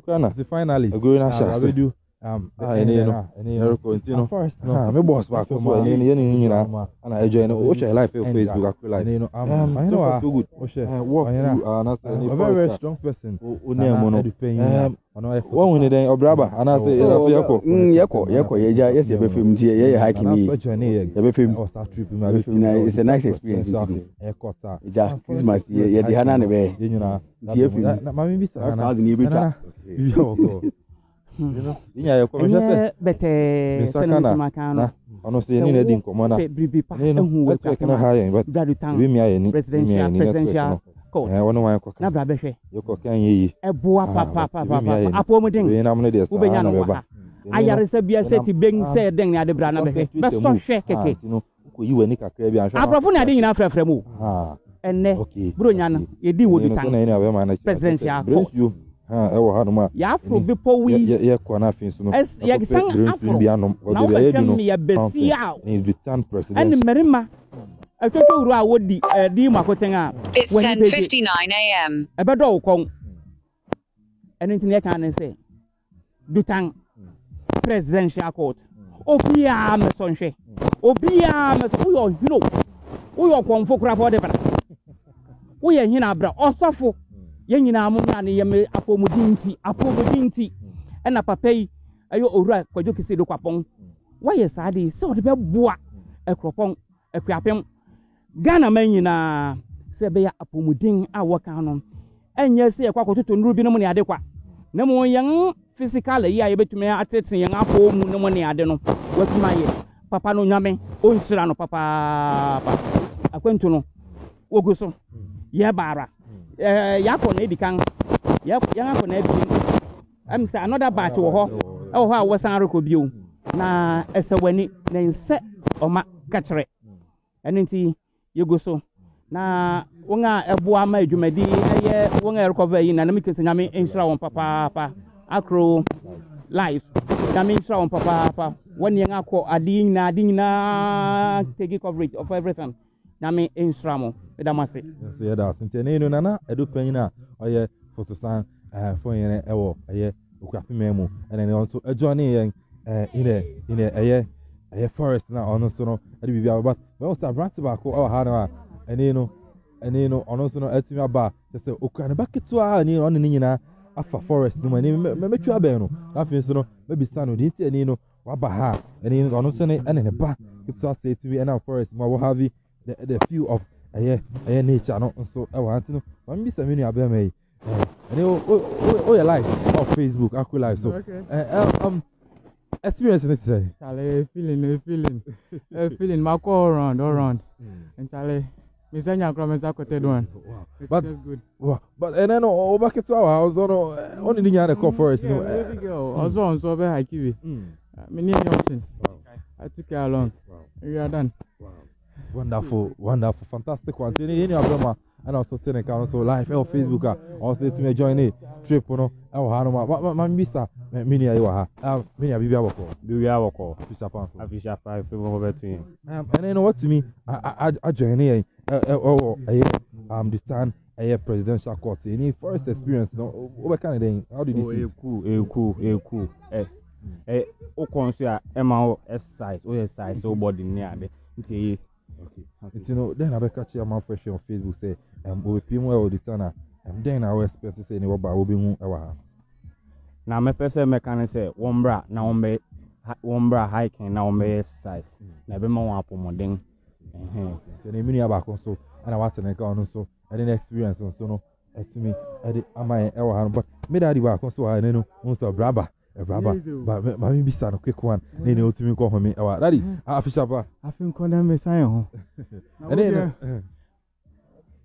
Finally, I'm going to do. First, my boss back and I join life Facebook. I know so good. Walk through a very strong person. One when then Obraba, and I say, yes, you film here, hiking. It's a nice experience. Christmas, yeah, the Hanan way. Better honestly, any heading commander. Presidential court. Nabrabeshe. Eboa papa apomodin. Ubenya ayare se bia se ti beng se den na de bra na be so hwe keke. You were nika krebi an. Aprofo na de nyina frefre mu. Enne bro nya no ye di wo Dutan. Presidential court. Ya afro bipo wi ye kwana fin so no ya san afro na be hwem ya besia ni Dutan president and merima atwetwe wuru a wodi di makoten a it's 10:59 a.m. ebedo ukon anything you can say Dutan presidential court obia mesonhwe obia meso wo hiro wo konfo kura for de bra wo ye hina bra osofo ye nyina amum na ne ye apomudinti ena papa yi ayo owura kwajo kisi do kwapon waye saade se ode be boa Akropong Akuapem Ghana man nyina se be ya apomudin a woka no enye se kwakototo nuru bi no ne ade kwa na mo yen physical yi aye betumi atete yen apomu no mo ne ade no watuma ye papa no nyame onsira no papa akwantu no woguso ye bara yako na edikan yako na ebi am say another batch wo ho a wosan rekobio na esewani na nse oma kachre enenti yegoso na wonga eboa ma adwumadi eye wonga recover yi na mikese nyame insura won papa akro life nyame insura won papa woni nga ko adi nyina take coverage of everything nyame insura mo edamase so yeah that since no nana edu panyina oye fotosan for yen ewo aye Akuapem mu and then also journey yen in a forest na ono so no edi bibia but we also brand back o ha na eni no ono so no etimi aba say okura ne baketu a ni ono ni nyina afa forest no mani memetwa aben no afi so no maybe sano di ti eni no waba ha eni ono so ne ene ne ba ketu say to be ena forest ma wo have the few of aye nature no so e wa antino man bi samini abema yi eni o your life on Facebook Aku live so experience it today. Charlie, feeling. My call around, and Charlie, Miss Anya Cromer quoted one. But good. But and then back to our house, only the other call for us. Baby girl, I was on so very high kiwi. I took her along. We are done. Wonderful, fantastic one. Any of them and also telling council live on Facebook also to me join a trip no e wo ha no ma mbisa mini ayi wo ha mini abibia woko Fisher Pan Fisher 5 favor between and then what to me I join here Dutan presidential court any first experience no what kind of thing how did you see cool o konso a ema o exercise o body ni ade nti okay. You know, then I be catch your man fresh on Facebook say, we pay more Dutan then I will expect to say any about will be mu ewa. Na me pese me kan say wombra na wombra hiking na wombe exercise. Na be ma won apomodin. So na mini aba kon so and I want to make on so and then experience on so no to me am I ewa but me daddy ba kon so I no so braba but my be stand quick one then you to me call me daddy Fisher Pa I think on me sign ho and then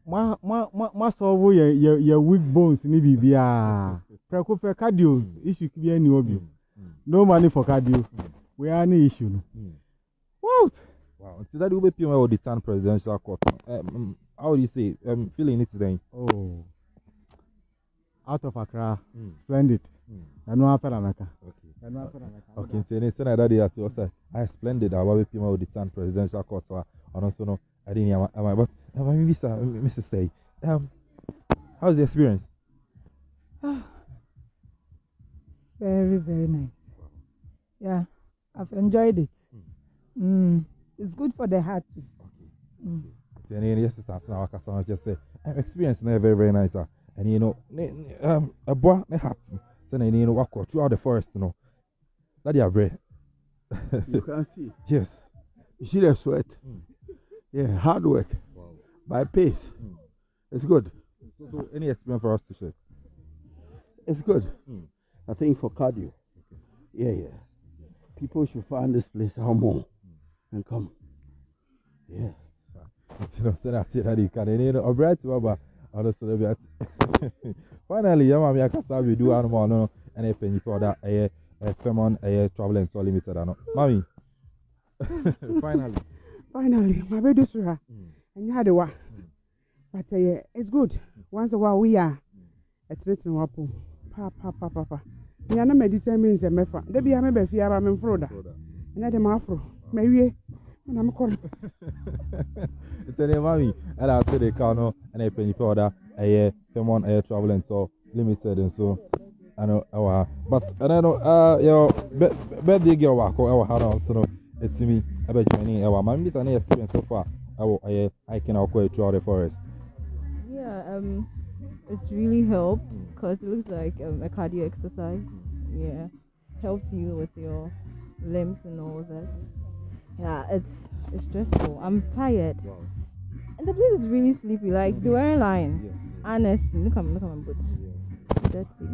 ma solve your weak bones ni bibia preko for cardio issue bi any obi no money for cardio we are any issue no wow so that will be pure the Dutan presidential court how do you say feeling it today out of Accra splendid and no after America okay so they say that they are to us I splendid about the Dutan presidential court and also no I didn't but Mr. Stay how's the experience Very, very nice. Yeah, I've enjoyed it. It's good for the heart too. Yes, just say experience very, very nice. And you know, a boy, ne hat. So you know, walk throughout the forest, you know. That you are very. You can see. Yes. You see the sweat. Yeah, hard work. Wow. By pace. It's good. So, any experience for us to share? It's good. I think for cardio. Yeah. People should find this place more and come. Yeah. You know, so that's it. You can, you know, bright about other celebrities. Finally, yeah, mommy, I can start with do animal, no, and a penny for that, a Femon, a traveling so limited, no, mommy. Finally, my baby is here. And you had a wa. But it's good. Once a while, we are at Little Wapu. Papa. You are not meditating in Mefa. There be a member of Yaba and Froda. And at the Mafro. Maybe. And I'm calling. It's a mommy, and I'll say the car, and a penny for that, a Femon, a traveling so limited, and so. I know, but I know, your birthday girl, our house, so it's me. I bet you any our man, any experience so far. I can go throughout the forest. Yeah, it's really helped because it looks like a cardio exercise. Yeah, helps you with your limbs and all that. Yeah, it's stressful. I'm tired. Wow. And the place is really sleepy. Like the wearing line. Honestly, look at my boots. Dirty.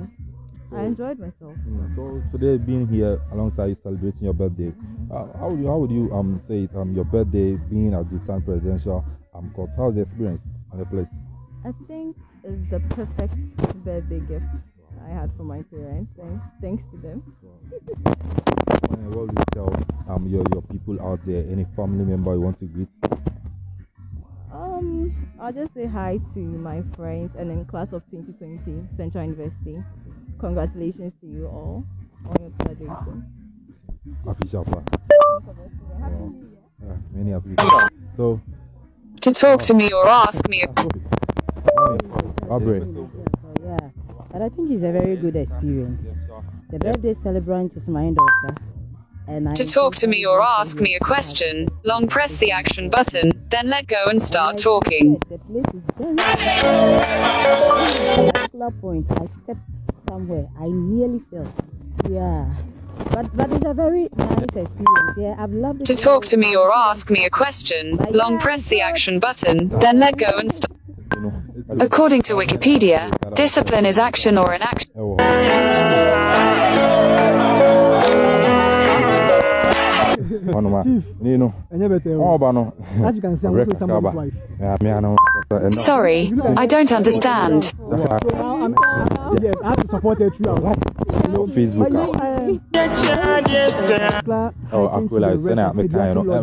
I enjoyed myself. So today being here alongside you celebrating your birthday, how would you say it, your birthday being at Dutan Presidential Court? How's the experience on the place? I think it's the perfect birthday gift I had for my parents, and thanks to them. What would you tell your people out there? Any family member you want to greet? I'll just say hi to my friends and in class of 2020 Central University. Congratulations to you all on your graduation. Official part. Many happy. So To talk to me or ask me. Yeah, but I think it's a very good experience. The birthday celebrant is my daughter. And To talk to me or ask me a question, long press the action button, then let go and start talking. The place is very at a particular point, I stepped somewhere. I nearly fell. Yeah. But it's a very nice experience. Yeah, I've loved it. To talk to me or ask me a question, long press the action button, then let go and start. According to Wikipedia, discipline is action or an action. As you can see, I'm with someone's wife. Sorry, I don't understand. Yes, I have to support her throughout. Facebook. Akuapem is now making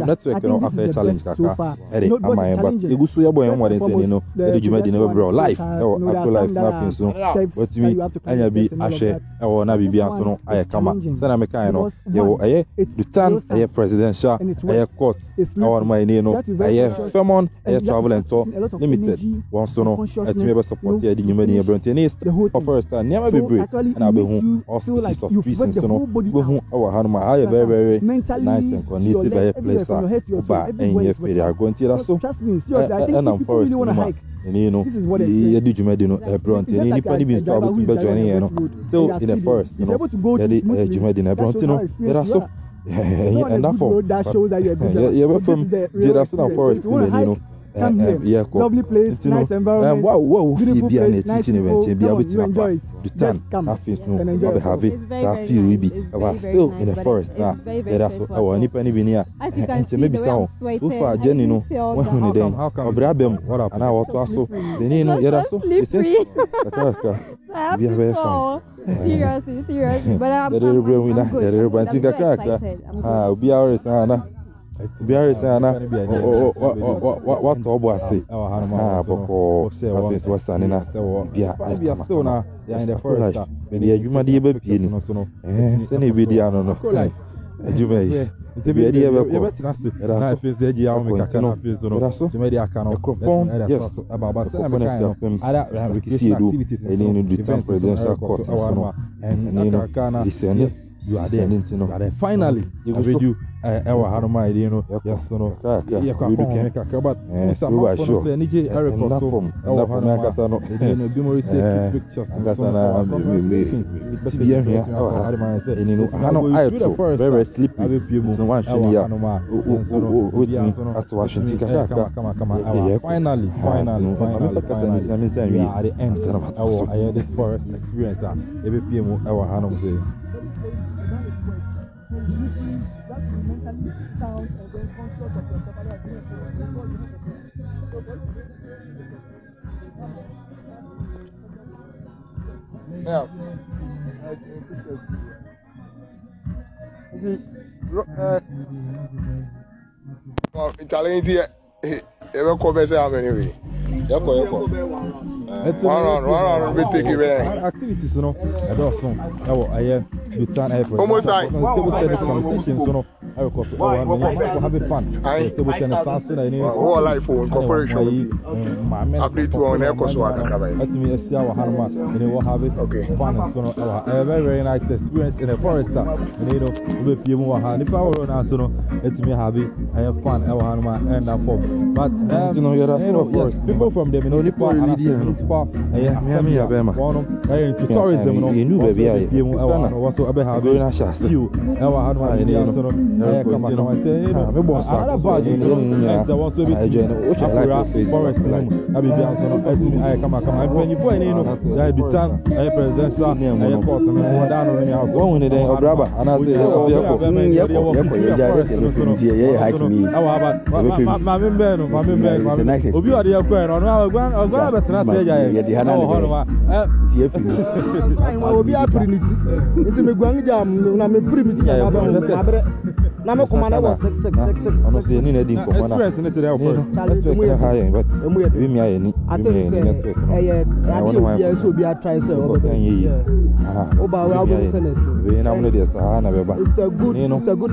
network after challenge kaka. Eri amai but egusu yabo en wade say no. Eri jumedi never bro life. Akuapem is nothing so. But me anya bi ahwe e na bibia so no aye kama. Say na meka no. Ye aye Dutan aye presidential aye court. Our my no aye Femon aye travel and so limited. One so no etime be support ye di jumedi e brontenist. First time never be break and abehu also of peace and so no. Behu our hanuma aye very very nice and conducive by a place ba enye fere agonti ra so and I'm forest and you know you do jumedi no bronte ni nipa ni bi travel to be joining you know still in the forest you know the jumedi na bronte no there are so and that for that shows that you're good. Yeah, from the forest you know. Yeah, lovely place, nice environment. Wow, beautiful place, nice teaching event. You enjoy it. Dutan, have it. That feel we be. I still in the forest now. There are our nipa ni binia. And maybe some. So far, Jenny no. When then, Abraham, what and I was also. Then you know, you're so. We are very fun. Seriously. But I'm good. Be ours, Anna. Biara sana what obo ase boko office wasane na bia still na in the forest bia adwuma de be pie ni se na ebedi ano no adwuma yi nti bi e betina se na fe so eji ya o me kaka na fe so no so me dia aka no Akropong, yes. about say me Akropong kind no Akuapem, other recreation activities and Dutan presidential court, and Akakana, descending. you are there. You are there. Finally, you will do our Hanoma, you know, yes, so no, you can but some of the NJ Eric from our Hanoma, you take pictures and that's very sleepy. I will be one finally, we are at the end of our this forest experience. Every PM our Hanoma. Yeah. Well, Italian here. Ever come and say how many way? One round, we take it back. Activities, you know, I don't know. I am Dutan airport. Almost like table tennis competitions, you know. I have it fun. Table tennis something I need. All life phone, corporation. Update on air course work. Let me see our Hanma. You know, have it fun. So, a very, very nice experience in a forest. And you know, with you more hand. If I were on us, let me have it. I have fun. Our Hanma and that form. But, you know, people from them, you know, people are far. Into tourism, you know, baby. I also ever have you. Our Hanma, come on, another badge is the one to be forest. I be come on. When you put in, I be done. I present some airport and go down on your house. One day, or grabber, and I say, na me kuma na was 666 ono se ni na di nko na experience ni tell first network na high but we me aye ni network no ya so bi a try say o be o ba we abo sense we na mo dey sa na be ba it's a good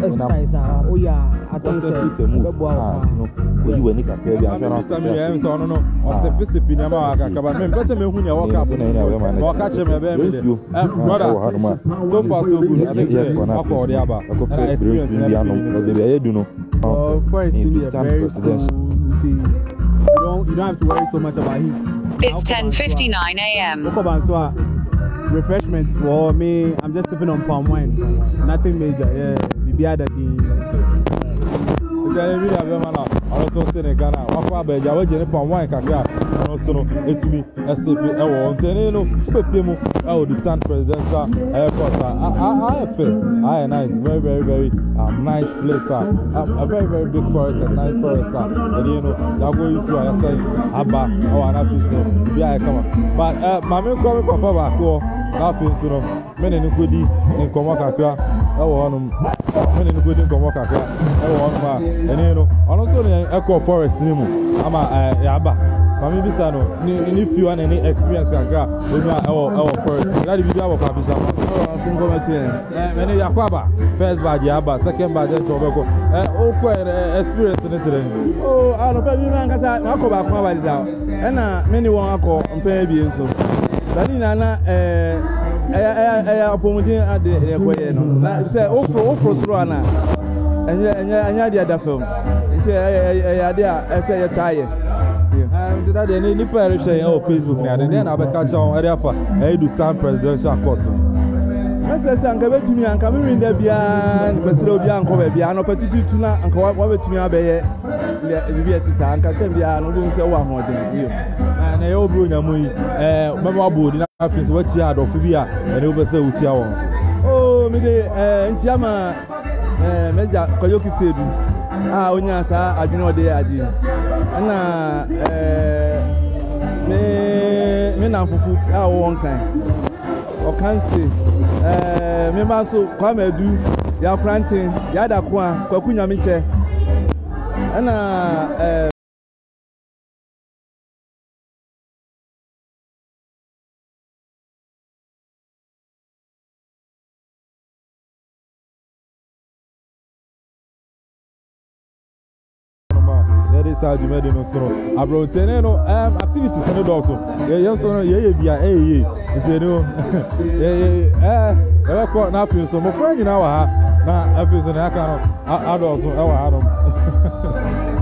exercise o ya aton say be bo no ko yi wani ka pe bi a na so me em so no o se pisipi ni ma aka ka ba me pese me hu ni o ka o ka che me be me de brother so far so good I think akọ ori aba experience no baby I do know first very presidential you don't have to worry so much about him. It's 10:59 a.m. Refreshment for me, I'm just sipping on palm wine. Nothing major, yeah. Maybe other thing. I also say Ghana, Wapa Beja, we just palm wine kakra. Also, it's me, SCP, I want to know, Pepimo, Dutan presidential airport. I feel, nice, very, very, very nice place. A very, very big forest, a nice forest. And you know, I go use to I say, Abba, or an office, yeah, I come on. But, Mammy, come from Papa, nothing, you know, many goody in Komaka, many goody in Komaka, and you know, honestly, Echo Forest, I'm a Yaba. Mami bisa no ni if you want any experience kakra when you our first that video about kabisa think go meet many Akuaba first badge aba second badge to obeko experience ni tere oh I no pe mi man kasa Akuaba Akuaba da na many won akọ mpa bi enso dani na apomudin ade ekoye no na say ofro soro ana enya dia da film nti ade a say ye taye and that they need to share on Facebook now and then I be catch on area for Dutan presidential court. Let's say anka betumi anka me win da bia pesere obi anko ba bia no petitu na anka wa betumi abeye bia tisa anka tem bia no do se wa hoden bio na ye obro nyamu yi memo abodi na afis wachi adofo bia ene obese utia won oh me de nchiama meja koyoki sedu onya sa adwene ode adi na me na fufu won kan o kan se me ma so kwa madu ya krantin ya da kwa kwakunya me che na saa dwumadi no so no abrotene no activities no do so ye so no ye bia nti no ko na afi so mo fra nyina wa ha na afi so na aka no ado so wa ha no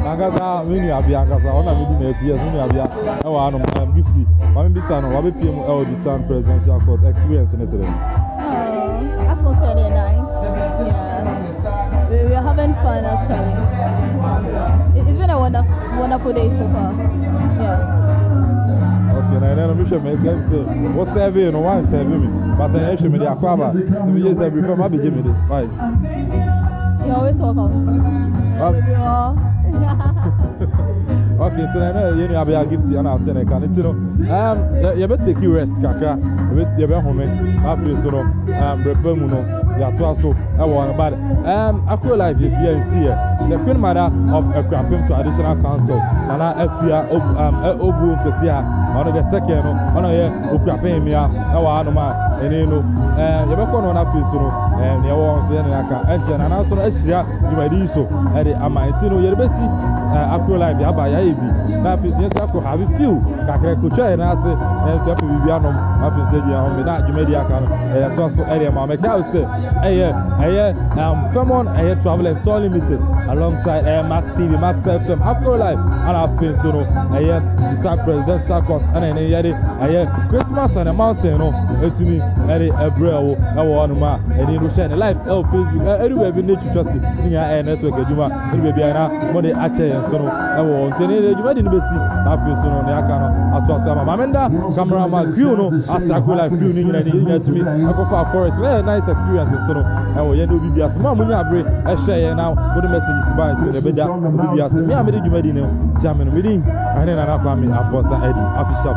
Angasa mini abia angasa ona me di na eti yes mini abia e wa no gifty mama bisa no wa be pm Dutan presidential court experience in it today. Atmosphere there nice. Yeah. We are having fun actually. It's been a wonderful day so far. Yeah. Okay, now then I'm sure me say what's serving no one serving me. But I show me the Akuapem. So we just every time I be give me this. Bye. You always welcome. Okay, so now you have a gift and I'll tell you. You better take you rest, Kaka. You better home. After so no, Repemuno, you are also I want about Akro Life if you see the Queen Mother of Akuapem Traditional Council, and I FPR Obu Ketia, one of the second, one of the Akuapem, I want to and you know, you better on a piece, and you want to enter and also Asia, you might do so. And I might know your best. Akro Life, Yabayabi. Now, if you have a few, Kakrakucha and I say, and so if you be on my not Jumedia can, also area, my house, someone a travel and so limited alongside Max TV, Max FM, Akro Life, and our face, you know, the time presidential court, and a Christmas on a mountain, to me, a braille, a one man, and you shine a life, Facebook, everywhere we need to trust it, in your network, Juma, and maybe I money actually. So I was saying you made in the best. I feel so on the account. I thought some Amanda, cameraman, you know, after I could like you to me. I go for forest, very nice experience. So I will yet be as mom when you have a share now. What the message is by so the better will be as me. I made you made in German meeting. I didn't know I'm Eddie, official.